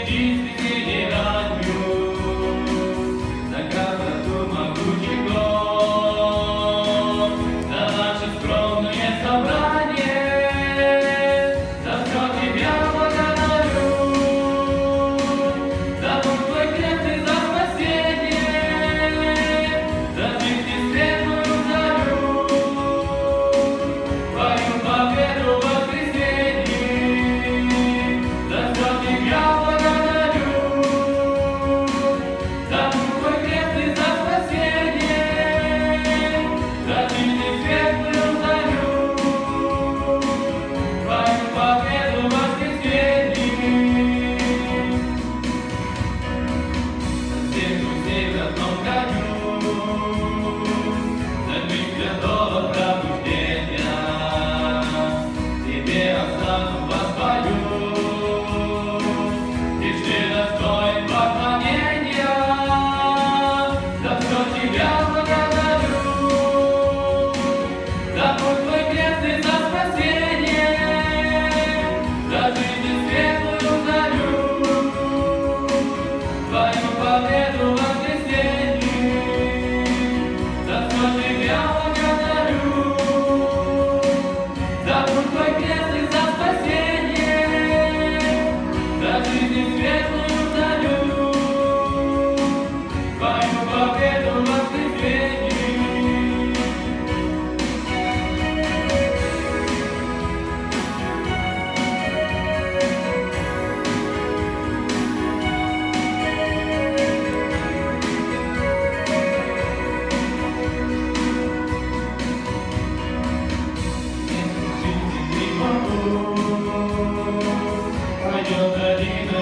действительно раннюю, за красоту могучих гор, за наше скромное собрание, за все тебя благодарю, за путь твой крестный, за спасение, за жизнь и светлую зарю, твою победу в воскресенье, за все тебя благодарю, за путь твой крестный, за спасение, за жизнь и светлую зарю, твою победу в воскресенье. Всех друзей в одном коню, за жизнь святого пробуждения, тебе остану воспою, лишь ты достоин поклонения, за все тебя благодарю, за путь твой крестный, за спасение, за жизнь и светлую зарю, твою победу в воскресенье, за все тебя благодарю, за путь твой крестный, за спасение, за жизнь и светлую зарю, твою победу в воскресенье. Пойдет долина